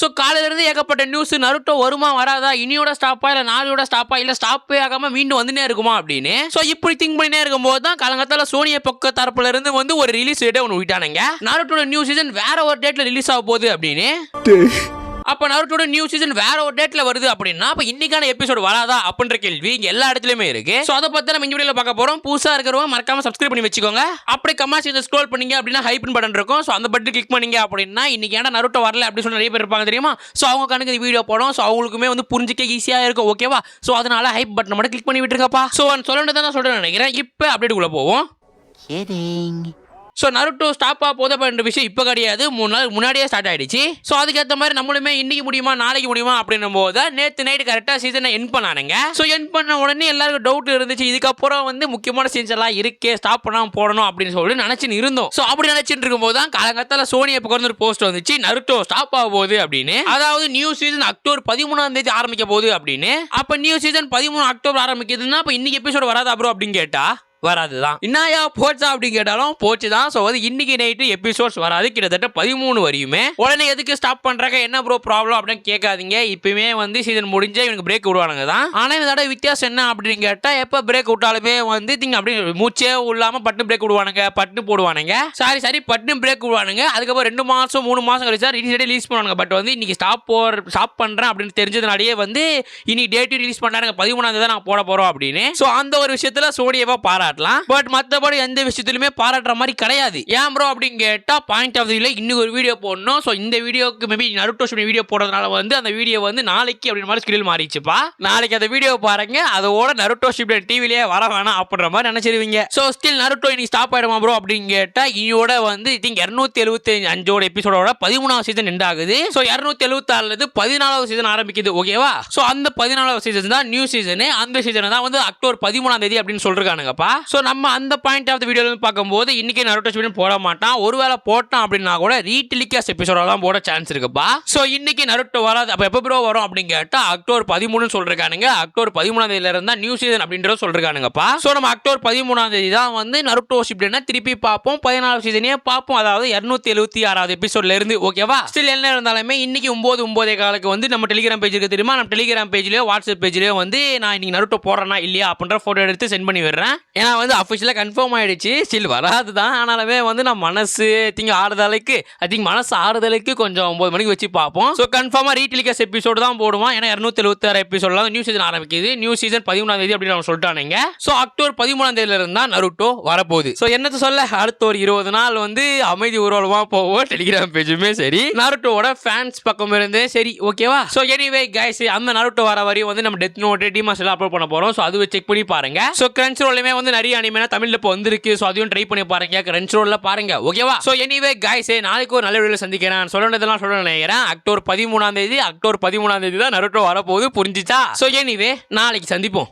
So காலையில இருந்து ஏகப்பட்ட நியூஸ் நருட்டோ வருமா வராதா, இனியோட ஸ்டாப்பா இல்ல நாளையோட ஸ்டாப்பா இல்ல ஸ்டாப்பே ஆகாம மீண்டும் வந்துனே இருக்குமா அப்படின்னு. சோ இப்படி திங்க் பண்ணினே இருக்கும்போது தான் காலங்கத்தால சோனியா பக்க தரப்புல இருந்து வந்து ஒரு ரிலீஸ் டேட் ஒன்னு விட்டானுங்க. நருட்டோட நியூ சீசன் வேற ஒரு டேட்ல ரிலீஸ் ஆக போகுது அப்படின்னு. அப்ப நருட்டோட நியூ சீசன் வேற ஒரு டேட்ல வருது அப்படின்னா அப்ப இன்னைக்கான எபிசோட் வராதா அப்படின்ற கேள்வி இங்க எல்லா இடத்துலயுமே இருக்கு. சோ அத பத்தி நம்ம இந்த வீடியோல பார்க்க போறோம். புதுசா இருக்கிறவங்க மறக்காம சப்ஸ்கிரைப் பண்ணி வச்சுக்கோங்க. அப்படியே கமெண்ட்ஸ் இத ஸ்க்ரோல் பண்ணீங்க அப்படின்னா ஹைப் பட்டன் இருக்கும். சோ அந்த பட்டன் கிளிக் பண்ணீங்க அப்படின்னா இன்னைக்கு ஏன்டா நருட்டோ வரல அப்படி சொல்லி நிறைய பேர் இருப்பாங்க தெரியுமா. சோ அவங்க கணக்கு இந்த வீடியோ போடும். சோ அவங்களுக்குமே வந்து புரிஞ்சிக்க ஈஸியா இருக்கும். ஓகேவா. சோ அதனால ஹைப் பட்டன் மட்டும் கிளிக் பண்ணி விட்டுருங்கப்பா. சோ சொல்லணும்னு தான் சொல்றேன் நினைக்கிறேன். இப்போ அப்டேட் உள்ள போவோம். ஸோ நருட்டோ ஸ்டாப் போதப்படுற விஷயம் இப்போ கிடையாது, 3 நாள் முன்னாடியே ஸ்டார்ட் ஆயிடுச்சு. ஸோ அதுக்கேற்ற மாதிரி நம்மளுமே இன்னைக்கு முடியுமா நாளைக்கு முடியுமா அப்படின்னும் போது நேற்று நைட்டு கரெக்டாக சீசனை என் பண்ணானுங்க. ஸோ என் பண்ண உடனே எல்லாருக்கும் டவுட் இருந்துச்சு, இதுக்கப்புறம் வந்து முக்கியமான சீன்ஸ் எல்லாம் இருக்கே ஸ்டாப் பண்ணாமல் போடணும் அப்படின்னு சொல்லி நினைச்சுன்னு இருந்தோம். ஸோ அப்படி நினைச்சிட்டு இருக்கும்போது தான் காலங்கத்தால சோனி இப்போ ஒரு போஸ்ட் வந்துச்சு, நருட்டோ ஸ்டாப் ஆக போகுது அப்படின்னு. அதாவது நியூ சீசன் அக்டோபர் 13 ஆரம்பிக்க போகுது அப்படின்னு. அப்போ நியூ சீசன் 13 அக்டோபர் ஆரம்பிக்குதுன்னா அப்போ இன்னைக்கு எபிசோட் வராதா ப்ரோ அப்படின்னு கேட்டா வராதுதான். என்னையா போச்சா அப்படின்னு கேட்டாலும் போச்சு தான். ஸோ வந்து இன்னைக்கு நைட்டு எபிசோட்ஸ் வராது, கிட்டத்தட்ட 13 வரையுமே. உடனே எதுக்கு ஸ்டாப் பண்றாங்க, என்ன ப்ரோ ப்ராப்ளம் அப்படின்னு கேட்காதீங்க. இப்பயுமே வந்து சீசன் முடிஞ்சா இவனுக்கு பிரேக் விடுவானுங்க தான். ஆனால் இந்த தடவை வித்தியாசம் என்ன அப்படின்னு கேட்டால் எப்போ பிரேக் விட்டாலுமே வந்து திங்க அப்படி மூச்சே இல்லாமல் பட்டு பிரேக் விடுவானுங்க, பட்டு போடுவானுங்க. சரி பட்டு பிரேக் விடுவானுங்க. அதுக்கப்புறம் 2 மாதம் 3 மாதம் கழிச்சா ரிலீஸ் பண்ணுவாங்க. பட் வந்து இன்னைக்கு ஸ்டாப் பண்றேன் அப்படின்னு தெரிஞ்சதுனாலேயே வந்து இன்னைக்கு டேட் ரிலீஸ் பண்ணாங்க 13 தான் நான் போட போறோம் அப்படின்னு. ஸோ அந்த ஒரு விஷயத்துல சோனியாவா பாராட்டலாம். பட் மற்றபடி எந்த விஷயத்திலுமே பாராட்டுற மாதிரி கிடையாது. ஏன் ப்ரோ அப்படின்னு கேட்டா பாயிண்ட் ஆஃப் வியூல இன்னும் ஒரு வீடியோ போடணும். ஸோ இந்த வீடியோக்கு மேபி நருட்டோ வீடியோ போடுறதுனால வந்து அந்த வீடியோ வந்து நாளைக்கு அப்படின்ற மாதிரி ஸ்கெடியூல் மாறிச்சுப்பா. நாளைக்கு அந்த வீடியோ பாருங்க, அதோட நருட்டோ ஷிப்டன் டிவிலேயே வர வேணாம் அப்படின்ற மாதிரி நினைச்சிருவீங்க. ஸோ ஸ்டில் நருட்டோ இனி ஸ்டாப் ஆயிடுமா ப்ரோ அப்படின்னு கேட்டா இனியோட வந்து 275 எபிசோடோட 13வது சீசன் எண்ட் ஆகுது. ஸோ 276 14வது சீசன் ஆரம்பிக்குது. ஓகேவா. ஸோ அந்த 14வது சீசன் தான் நியூ சீசன். அந்த சீசன் தான் வந்து அக்டோபர் 13 அப்படின்னு சொல்றானுங்கப்பா. சோ நம்ம அந்த பாயிண்ட் ஆஃப் வீடியோல பார்க்கும்போது இன்னைக்கு நருட்டோ ஷிப்டன் போட மாட்டான். ஒருவேளை போட்டான் அப்படின்னா கூட ரீடெலிகாஸ்ட் எபிசோடெல்லாம் போட சான்ஸ் இருக்குப்பா. சோ இன்னைக்கு நருட்டோ வராது. அப்ப எப்போ ப்ரோ வரும் அப்படின்னு கேட்டா அக்டோபர் 13 சொல்றானுங்க. அக்டோபர் 13 இருந்தா நியூ சீசன் அப்படின்றத சொல்றானுங்கப்பா. சோ நம்ம அக்டோபர் 13 தான் வந்து நருட்டோ ஷிப்டனை திருப்பி பார்ப்போம். 14வது சீசனே பார்ப்போம். அதாவது 276வது எபிசோட்ல இருந்து. ஓகேவா. ஸ்டில் என்ன இருந்தாலுமே இன்னைக்கு 9:09 வந்து நம்ம டெலிகிராம் பேஜ் இருக்கு தெரியுமா. நம்ம டெலிகிராம் பேஜ்லயோ வாட்ஸ்அப் பேஜ்லயோ வந்து நான் இன்னைக்கு நருட்டோ போடுறேனா இல்லையா அப்படின்ற போட்டோ எடுத்து சென்ட் பண்ணி விடுறேன். ஏன்னா வந்து அஃபிஷியலாக கன்ஃபார்ம் ஆயிடுச்சு. ஸ்டில் வராது தான். ஆனாலுமே வந்து நான் மனசு ஆறுதலுக்கு கொஞ்சம் 9 மணிக்கு வச்சு பார்ப்போம். ஸோ கன்ஃபார்மாக ரீடெலிகாஸ்ட் எபிசோடு தான் போடுவான். ஏன்னா 276 எபிசோட்லாம் நியூ சீசன் ஆரம்பிக்குது. நியூ சீசன் 13 அப்படின்னு நம்ம சொல்லிட்டானுங்க. ஸோ அக்டோபர் 13 இருந்தா நருட்டோ வரப்போகுது. ஸோ என்னத்த சொல்ல, அடுத்த ஒரு 20 நாள் வந்து அமைதி ஊர்வலமாக போவோம். டெலிகிராம் பேஜுமே சரி, நருட்டோட ஃபேன்ஸ் பக்கம் இருந்தே சரி. ஓகேவா. ஸோ எனிவே கைஸ், அந்த நருட்டோ வர வரையும் வந்து நம்ம டெத் நோட் டிமாஸ் எல்லாம் அப்லோட் பண்ண போறோம். ஸோ அதுவே செக் பண்ணி பாருங்க. ஸோ கிரன்ச்ரோலுமே வந்து நிறைய அனிமே தமிழ்ல இப்போ வந்திருக்கு. ஸோ அதையும் ட்ரை பண்ணி பாருங்க, கிரன்ச்ரோல்ல பாருங்க. ஓகேவா. ஸோ எனிவே கைஸ், நாளைக்கு ஒரு நல்ல வீடியோல சந்திக்கிறேன். சொல்லணும்னு சொல்ல நினைக்கிறேன். அக்டோபர் 13 தான் நருட்டோ வரப்போகுது. புரிஞ்சுச்சா. ஸோ எனிவே நாளைக்கு சந்திப்போம்.